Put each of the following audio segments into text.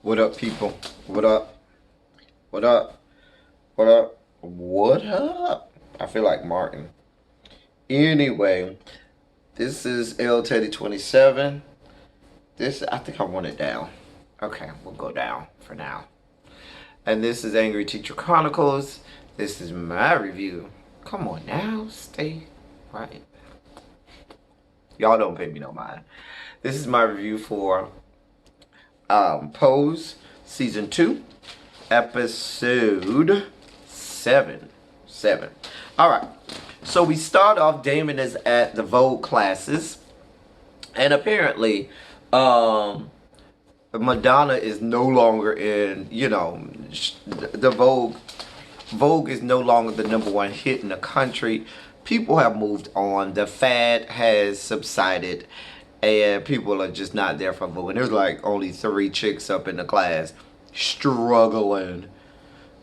What up, people? What up? What up? What up? What up? I feel like Martin. Anyway, this is L Teddy 27. I think I want it down. Okay, we'll go down for now. And this is Angry Teacher Chronicles. This is my review. Come on now, stay right. Y'all don't pay me no mind. This is my review for Pose Season 2, Episode 7. 7. Alright. So we start off, Damon is at the Vogue classes. And apparently, Madonna is no longer in, the Vogue. Vogue is no longer the #1 hit in the country. People have moved on. The fad has subsided. And people are just not there for Vogue. And there's like only 3 chicks up in the class struggling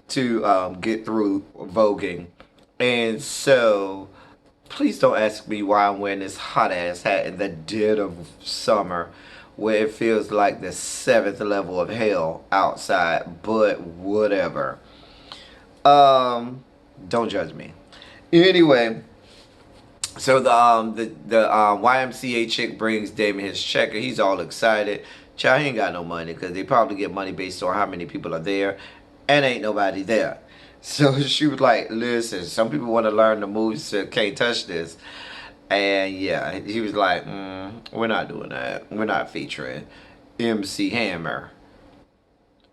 to get through voguing. And so, please don't ask me why I'm wearing this hot ass hat in the dead of summer where it feels like the 7th level of hell outside, but whatever. Don't judge me. Anyway, so the YMCA chick brings Damon his check and he's all excited. Child, he ain't got no money because they probably get money based on how many people are there, and ain't nobody there. So she was like, listen, some people want to learn the moves, so can't touch this. And yeah, he was like, we're not doing that. We're not featuring MC Hammer.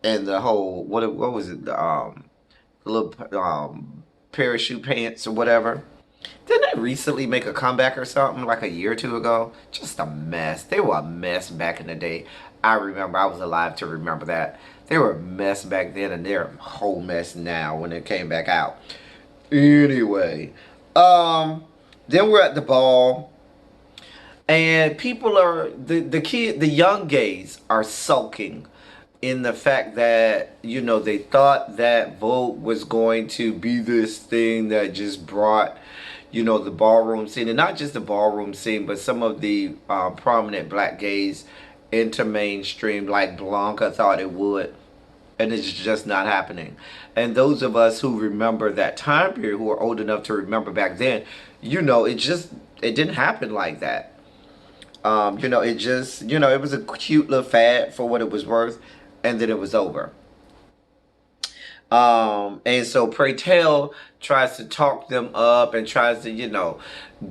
And the whole, what was it, the little parachute pants or whatever. Didn't they recently make a comeback or something like a year or two ago? Just a mess. They were a mess back in the day. I remember. I was alive to remember that. They were a mess back then and they're a whole mess now when it came back out. Anyway, then we're at the ball and people are, the young gays are sulking in the fact that, they thought that Vogue was going to be this thing that just brought, the ballroom scene, and not just the ballroom scene, but some of the prominent black gays into mainstream like Blanca thought it would. And it's just not happening. And those of us who remember that time period, who are old enough to remember back then, it didn't happen like that. It was a cute little fad for what it was worth, and then it was over. And so Pray Tell tries to talk them up and tries to,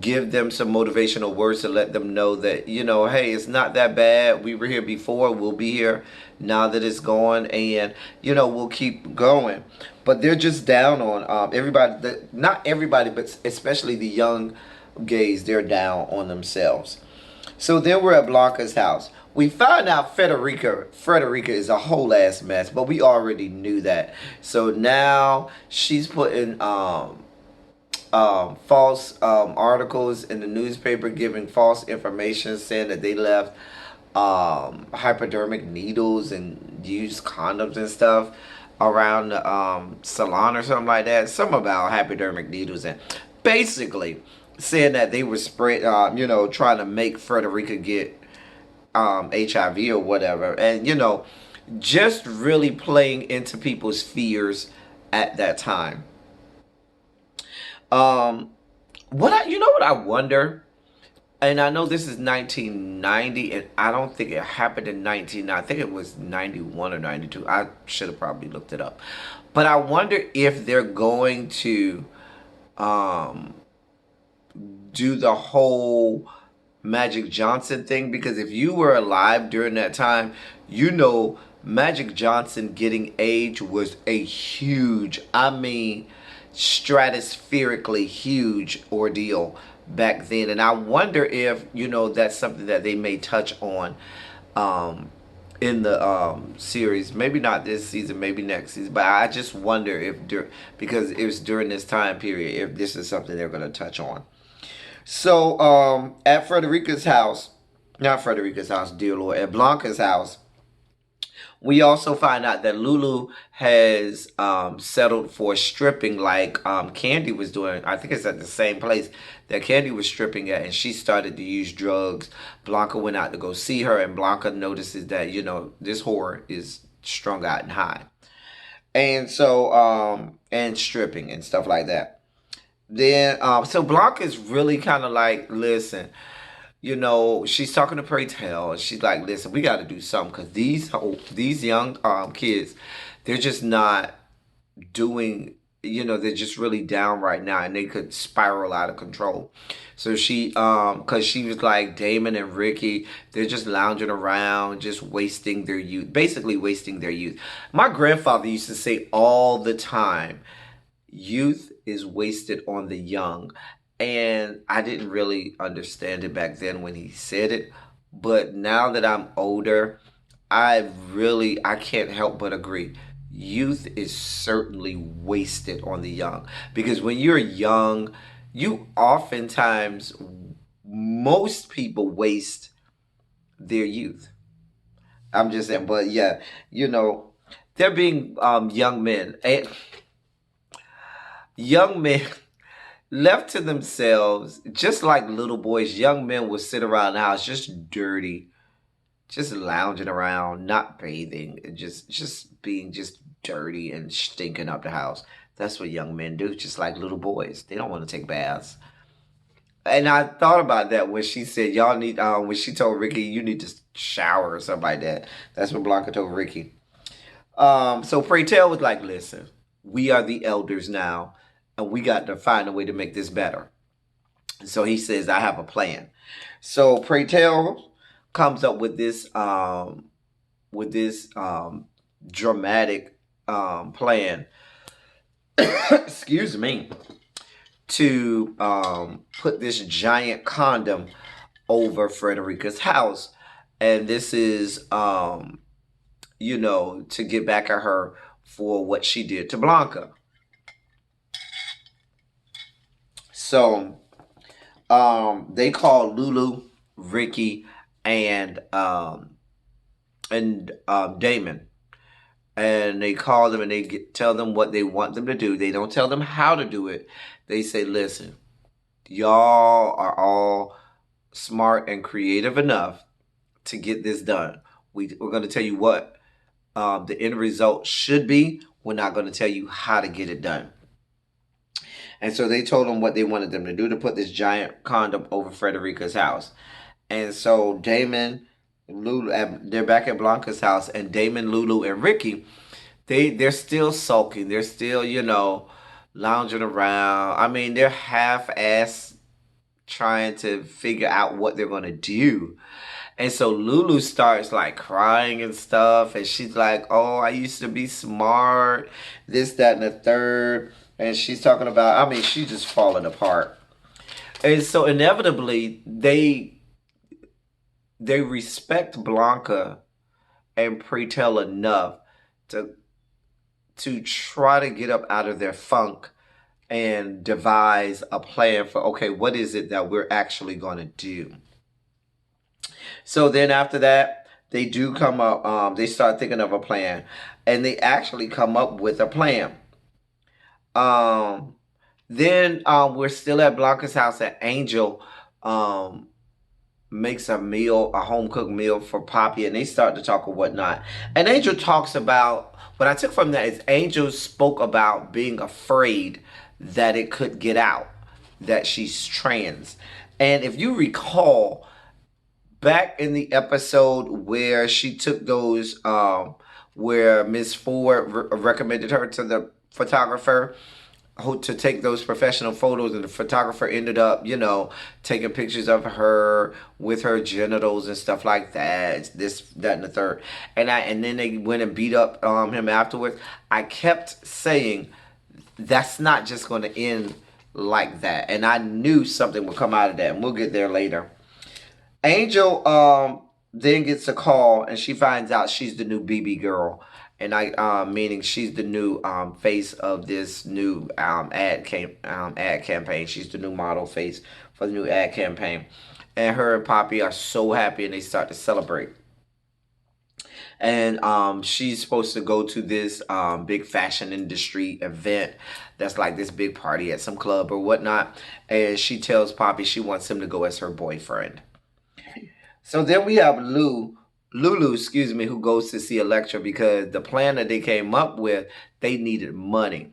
give them some motivational words to let them know that, hey, it's not that bad. We were here before. We'll be here now that it's gone. And, we'll keep going. But they're just down on everybody. Not everybody, but especially the young gays. They're down on themselves. So then we're at Blancas House. We found out Frederica is a whole ass mess, but we already knew that. So now she's putting false articles in the newspaper, giving false information, saying that they left hypodermic needles and used condoms and stuff around the salon or something like that. Something about hypodermic needles, and basically saying that they were spread, trying to make Frederica get HIV or whatever, and just really playing into people's fears at that time. What I wonder, and I know this is 1990, and I don't think it happened in 1990. I think it was 91 or 92. I should have probably looked it up, but I wonder if they're going to do the whole Magic Johnson thing, because if you were alive during that time, Magic Johnson getting AIDS was a huge, I mean, stratospherically huge ordeal back then. And I wonder if, that's something that they may touch on in the series. Maybe not this season, maybe next season. But I just wonder if, because it was during this time period, if this is something they're going to touch on. So, at Frederica's house, not Frederica's house, dear Lord, at Blanca's house, we also find out that Lulu has settled for stripping like Candy was doing. I think it's at the same place that Candy was stripping at, and she started to use drugs. Blanca went out to go see her, and Blanca notices that, this whore is strung out and high. And so, and stripping and stuff like that. Then, so Blanca's really kind of like, listen, you know, she's talking to Pray Tell, and she's like, listen, we got to do something because these young kids, they're just not doing, you know, they're just really down right now, and they could spiral out of control. So she, because she was like, Damon and Ricky, they're just lounging around, just wasting their youth, basically wasting their youth. My grandfather used to say all the time, youth is wasted on the young. And I didn't really understand it back then when he said it. But now that I'm older, I can't help but agree. Youth is certainly wasted on the young. Because when you're young, you oftentimes, most people waste their youth. I'm just saying, but yeah, you know, they're being young men. And young men left to themselves, just like little boys, young men will sit around the house just dirty, just lounging around, not bathing, and just being just dirty and stinking up the house. That's what young men do, just like little boys. They don't want to take baths. And I thought about that when she said, y'all need, when she told Ricky, you need to shower or something like that. That's what Blanca told Ricky. So Pray Tell was like, listen, we are the elders now, and we got to find a way to make this better. So he says, I have a plan. So Pray Tell comes up with this dramatic plan. Excuse me. To put this giant condom over Frederica's house, and this is you know, to get back at her for what she did to Blanca. So they call Lulu, Ricky, and Damon, and they call them and tell them what they want them to do. They don't tell them how to do it. They say, listen, y'all are all smart and creative enough to get this done. We're going to tell you what the end result should be. We're not going to tell you how to get it done. And so they told them what they wanted them to do, to put this giant condom over Frederica's house. And so Damon, Lulu, they're back at Blancas house, and Damon, Lulu, and Ricky, they're still sulking. They're still, you know, lounging around. I mean, they're half-ass trying to figure out what they're going to do. And so Lulu starts like crying and stuff. And she's like, oh, I used to be smart. This, that, and the third. And she's talking about, I mean, she's just falling apart. And so inevitably, they respect Blanca and Pray Tell enough to try to get up out of their funk and devise a plan for, okay, what is it that we're actually going to do? So then after that, they do come up, they start thinking of a plan, and they actually come up with a plan. Then we're still at Blanca's house, and Angel makes a meal, a home-cooked meal for Papi, and they start to talk or whatnot. And Angel talks about, what I took from that is Angel spoke about being afraid that it could get out, that she's trans. And if you recall, back in the episode where she took those, where Miss Ford recommended her to the photographer to take those professional photos, and the photographer ended up, you know, taking pictures of her with her genitals and stuff like that, this, that, and the third. And then they went and beat up him afterwards. I kept saying, that's not just going to end like that. And I knew something would come out of that, and we'll get there later. Angel then gets a call, and she finds out she's the new BB girl. And meaning she's the new face of this new ad campaign. She's the new model face for the new ad campaign. And her and Papi are so happy, and they start to celebrate. And she's supposed to go to this big fashion industry event that's like this big party at some club or whatnot. And she tells Papi she wants him to go as her boyfriend. So then we have Lulu, excuse me, who goes to see Elektra because the plan that they came up with, they needed money.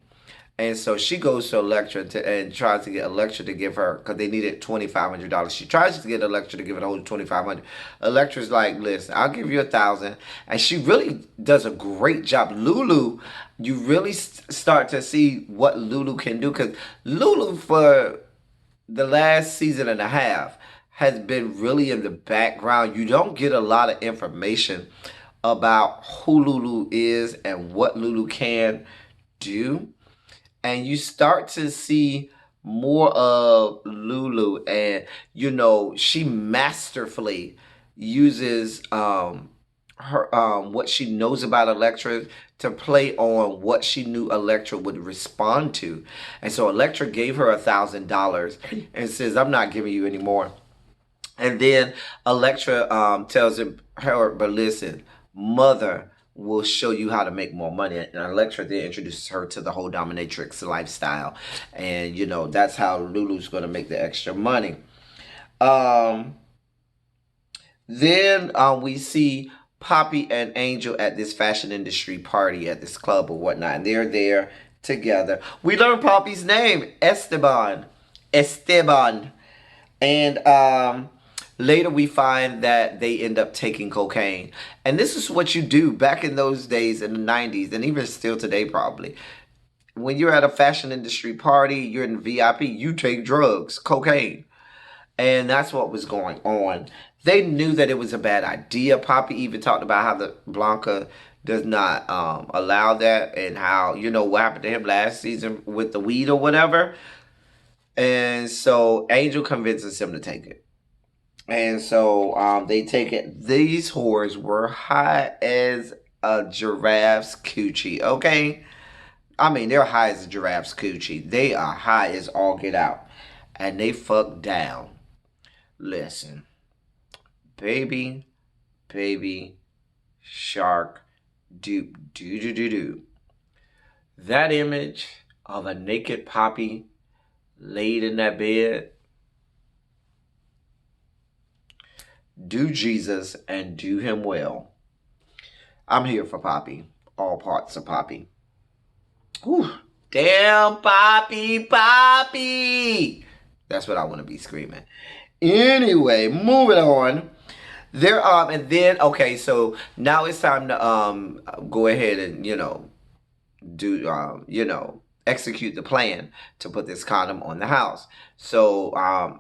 And so she goes to Elektra and tries to get Elektra to give her, because they needed $2,500. She tries to get Elektra to give her the whole $2,500. Elektra's like, listen, I'll give you 1,000. And she really does a great job. Lulu, you really start to see what Lulu can do, because Lulu, for the last season and a half, has been really in the background. You don't get a lot of information about who Lulu is and what Lulu can do. And you start to see more of Lulu, and she masterfully uses her what she knows about Elektra to play on what she knew Elektra would respond to. And so Elektra gave her $1,000 and says, I'm not giving you any more. And then Elektra tells her, but listen, mother will show you how to make more money. And Elektra then introduces her to the whole dominatrix lifestyle. And, that's how Lulu's going to make the extra money. Then we see Papi and Angel at this fashion industry party at this club or whatnot. And they're there together. We learn Papi's name, Esteban. And later we find that they end up taking cocaine. And this is what you do back in those days in the 90s, and even still today probably. When you're at a fashion industry party, you're in VIP, you take drugs, cocaine. And that's what was going on. They knew that it was a bad idea. Papi even talked about how the Blanca does not allow that, and how, what happened to him last season with the weed or whatever. And so Angel convinces him to take it. And so they take it. These whores were high as a giraffe's coochie, okay? I mean, they're high as a giraffe's coochie. They are high as all get out. And they fuck down. Listen. Baby shark do. That image of a naked Papi laid in that bed. Do Jesus and do him well. I'm here for Papi. All parts of Papi. Whew. Damn, Papi. That's what I want to be screaming. Anyway, moving on. And then, okay, so now it's time to go ahead and, do, execute the plan to put this condom on the house. So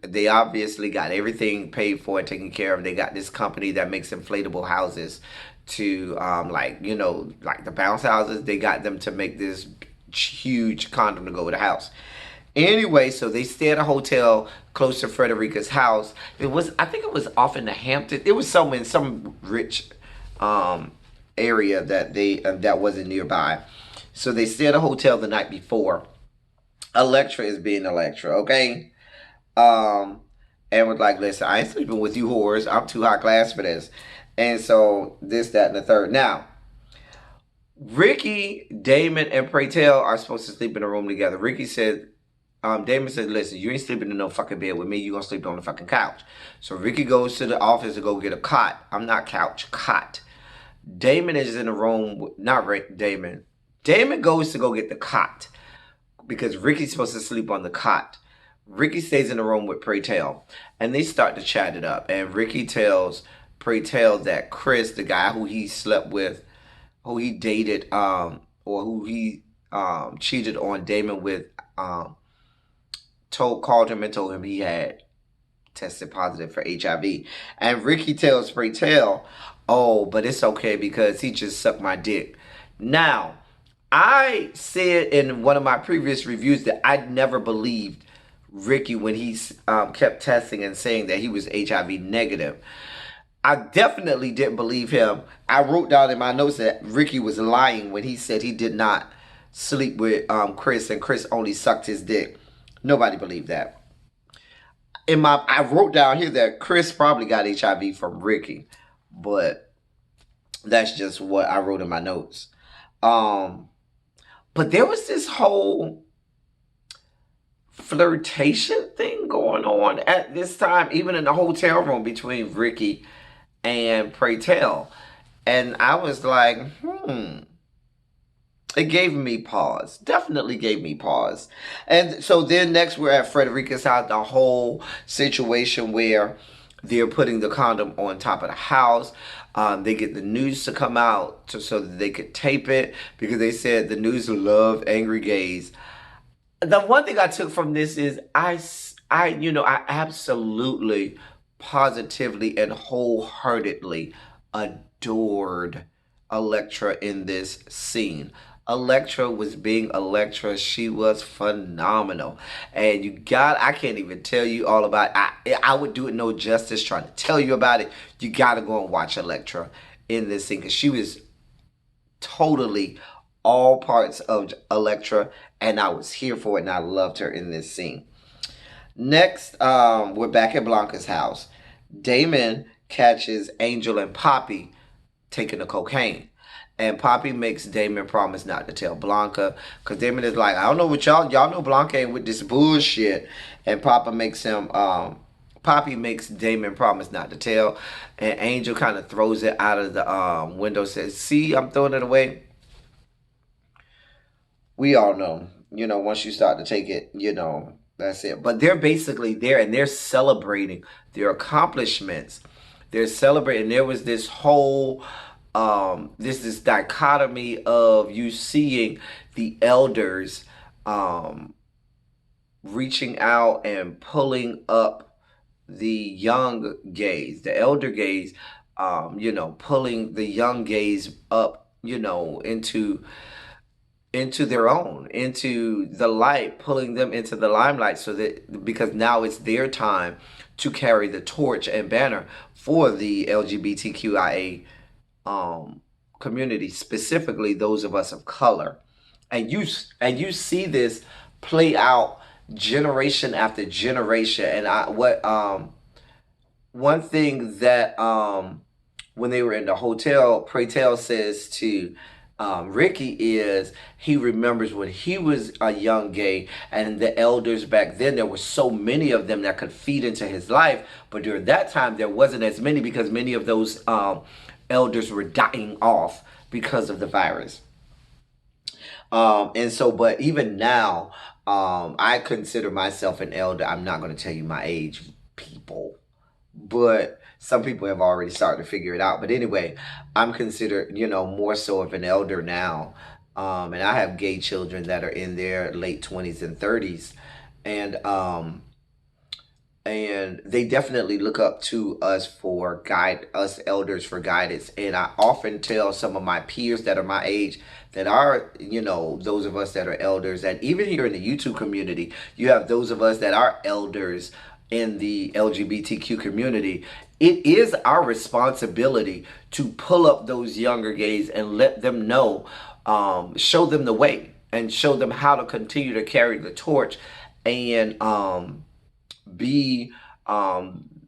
they obviously got everything paid for and taken care of. They got this company that makes inflatable houses to like the bounce houses. They got them to make this huge condom to go with the house. Anyway, so they stay at a hotel close to Frederica's house. I think it was off in the Hamptons. It was in some rich area that wasn't nearby. So they stay at a hotel the night before. Elektra is being Elektra, okay? And was like, listen, I ain't sleeping with you whores. I'm too high class for this. And so this, that, and the third. Now, Ricky, Damon, and Praytel are supposed to sleep in a room together. Ricky said, Damon said, listen, you ain't sleeping in no fucking bed with me. You gonna sleep on the fucking couch. So Ricky goes to the office to go get a cot. I'm not couch, cot. Damon is in the room, Damon. Damon goes to go get the cot because Ricky's supposed to sleep on the cot. Ricky stays in the room with Praytel, and they start to chat it up. And Ricky tells Praytel that Chris, the guy who he slept with, who he dated, or who he cheated on Damon with, called him and told him he had tested positive for HIV. And Ricky tells Praytel, oh, but it's okay because he just sucked my dick. Now, I said in one of my previous reviews that I never believed Ricky when he kept testing and saying that he was HIV negative. I definitely didn't believe him. I wrote down in my notes that Ricky was lying when he said he did not sleep with Chris and Chris only sucked his dick. Nobody believed that. I wrote down here that Chris probably got HIV from Ricky, but that's just what I wrote in my notes. But there was this whole flirtation thing going on at this time, even in the hotel room between Ricky and Pray Tell. And I was like, it gave me pause. Definitely gave me pause. And so then next we're at Frederica's house, the whole situation where they're putting the condom on top of the house. They get the news to come out so that they could tape it because they said the news love angry gays. The one thing I took from this is I absolutely, positively, and wholeheartedly adored Elektra in this scene. Elektra was being Elektra. She was phenomenal. And I can't even tell you all about it. I would do it no justice trying to tell you about it. You got to go and watch Elektra in this scene because she was totally all parts of Elektra, and I was here for it, and I loved her in this scene. Next, we're back at Blancas house. Damon catches Angel and Papi taking the cocaine. And Papi makes Damon promise not to tell Blanca. Because Damon is like, I don't know what y'all know Blanca ain't with this bullshit. And Papi makes Damon promise not to tell. And Angel kind of throws it out of the window, says, see, I'm throwing it away. We all know, once you start to take it, that's it. But they're basically there and they're celebrating their accomplishments. They're celebrating. There was this whole this dichotomy of you seeing the elders reaching out and pulling up the young gays, the elder gays, pulling the young gays up, into their own, into the light, pulling them into the limelight so that because now it's their time to carry the torch and banner for the LGBTQIA community, specifically those of us of color. And you see this play out generation after generation. And one thing that when they were in the hotel, Pray Tell says to Ricky is he remembers when he was a young gay and the elders back then, there were so many of them that could feed into his life, but during that time there wasn't as many because many of those elders were dying off because of the virus. But even now, I consider myself an elder. I'm not going to tell you my age, people, but some people have already started to figure it out. But anyway, I'm considered, more so of an elder now. And I have gay children that are in their late 20s and 30s. And they definitely look up to us us elders for guidance. And I often tell some of my peers that are my age that are, those of us that are elders, and even here in the YouTube community, you have those of us that are elders in the LGBTQ community. It is our responsibility to pull up those younger gays and let them know, show them the way and show them how to continue to carry the torch and be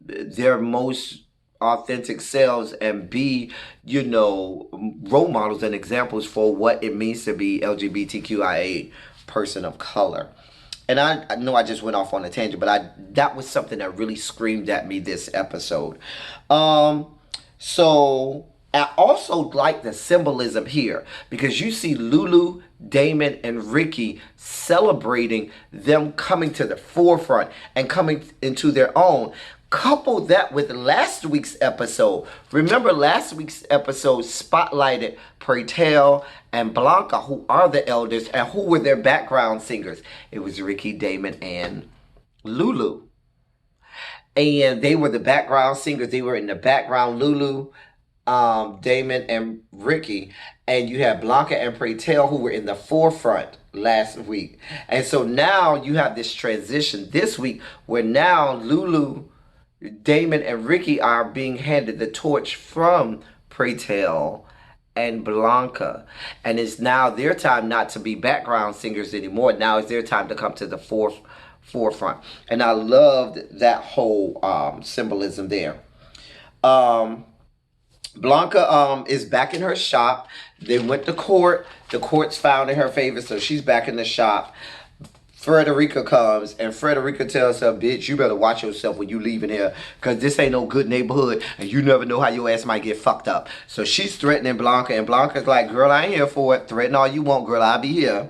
their most authentic selves and be, role models and examples for what it means to be LGBTQIA person of color. And I know I just went off on a tangent, but that was something that really screamed at me this episode. So I also like the symbolism here because you see Lulu, Damon, and Ricky celebrating them coming to the forefront and coming into their own. Couple that with last week's episode. Remember last week's episode spotlighted Pray Tell and Blanca, who are the elders, and who were their background singers. It was Ricky, Damon, and Lulu. And they were the background singers. They were in the background, Lulu, Damon, and Ricky. And you have Blanca and Pray Tell who were in the forefront last week. And so now you have this transition this week where now Lulu, Damon, and Ricky are being handed the torch from Pray Tell and Blanca. And it's now their time not to be background singers anymore. Now it's their time to come to the forefront. And I loved that whole symbolism there. Blanca is back in her shop. They went to court. The court's found in her favor, so she's back in the shop. Frederica comes and Frederica tells her, bitch, you better watch yourself when you leaving here because this ain't no good neighborhood and you never know how your ass might get fucked up. So she's threatening Blanca and Blanca's like, girl, I ain't here for it. Threaten all you want, girl. I'll be here.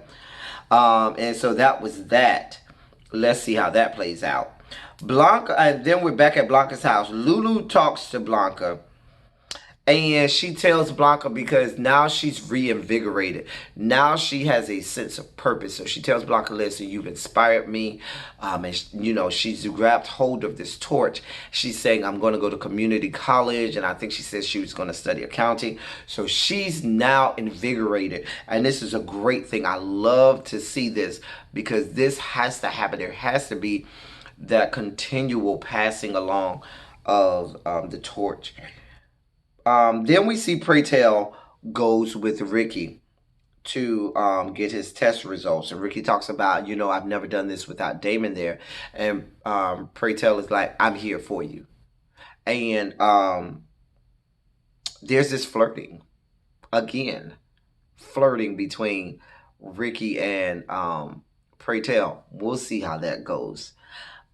And so that was that. Let's see how that plays out. Blanca, and then we're back at Blanca's house. Lulu talks to Blanca. And she tells Blanca because now she's reinvigorated. Now she has a sense of purpose. So she tells Blanca, listen, you've inspired me. And, you know, she's grabbed hold of this torch. She's saying, I'm going to go to community college. And I think she says she was going to study accounting. So she's now invigorated. And this is a great thing. I love to see this because this has to happen. There has to be that continual passing along of the torch. Then we see Pray Tell goes with Ricky to get his test results. And Ricky talks about, you know, I've never done this without Damon there. And Pray Tell is like, I'm here for you. And there's this flirting. Again, flirting between Ricky and Pray Tell. We'll see how that goes.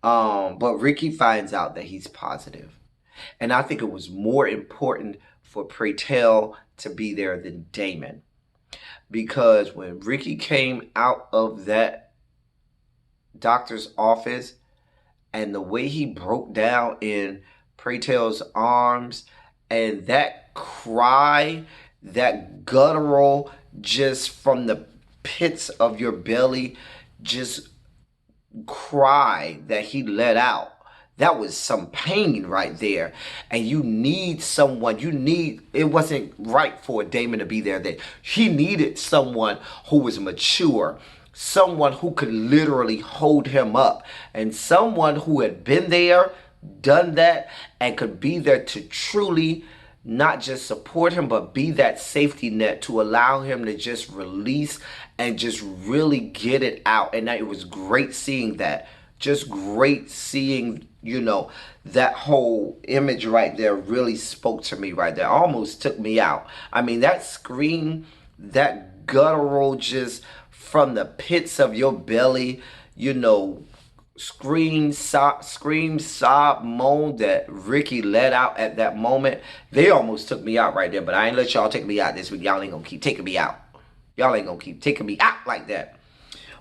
But Ricky finds out that he's positive. And I think it was more important for Pray Tell to be there than Damon. Because when Ricky came out of that doctor's office and the way he broke down in Pray Tell's arms and that cry, that guttural just from the pits of your belly, just cry that he let out. That was some pain right there. And you need someone, it wasn't right for Damon to be there. That he needed someone who was mature, someone who could literally hold him up, and someone who had been there, done that, and could be there to truly not just support him, but be that safety net to allow him to just release and just really get it out. And it was great seeing that. Just great seeing, you know, that whole image right there really spoke to me right there. Almost took me out. I mean, that scream, that guttural just from the pits of your belly, you know, scream, sob, moan that Ricky let out at that moment. They almost took me out right there, but I ain't let y'all take me out this week. Y'all ain't gonna keep taking me out. Y'all ain't gonna keep taking me out like that.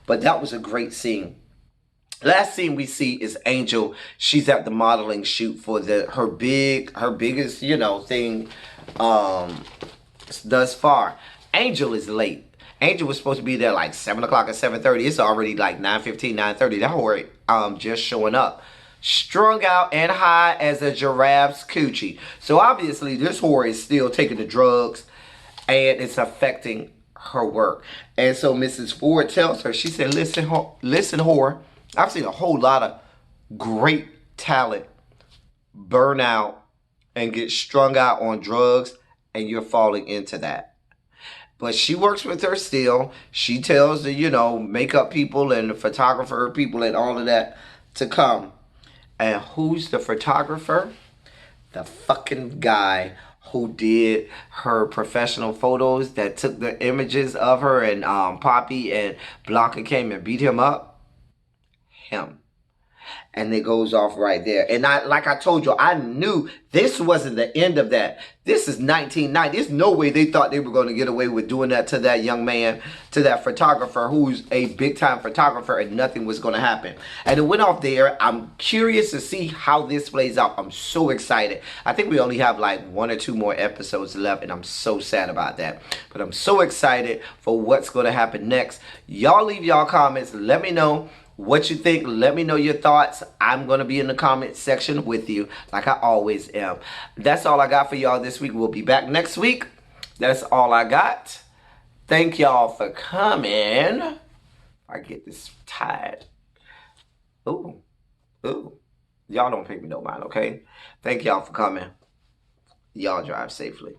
But that was a great scene. Last scene we see is Angel. She's at the modeling shoot for her biggest, you know, thing thus far. Angel is late. Angel was supposed to be there like 7 o'clock or 7:30. It's already like 9:15, 9:30. That whore just showing up. Strung out and high as a giraffe's coochie. So obviously this whore is still taking the drugs and it's affecting her work. And so Mrs. Ford tells her, she said, listen, whore, I've seen a whole lot of great talent burn out and get strung out on drugs, and you're falling into that. But she works with her still. She tells the, you know, makeup people and the photographer people and all of that to come. And who's the photographer? The fucking guy who did her professional photos that took the images of her and Papi and Blanca came and beat him up. Him. And it goes off right there. And like I told you, I knew this wasn't the end of that. This is 1990. There's no way they thought they were going to get away with doing that to that young man, to that photographer who's a big time photographer, and nothing was going to happen. And it went off there. I'm curious to see how this plays out. I'm so excited. I think we only have like 1 or 2 more episodes left, and I'm so sad about that. But I'm so excited for what's going to happen next. Y'all leave y'all comments. Let me know what you think. Let me know your thoughts. I'm going to be in the comment section with you like I always am. That's all I got for y'all this week. We'll be back next week. That's all I got. Thank y'all for coming. I get this tied. Ooh. Y'all don't pay me no mind, okay? Thank y'all for coming. Y'all drive safely.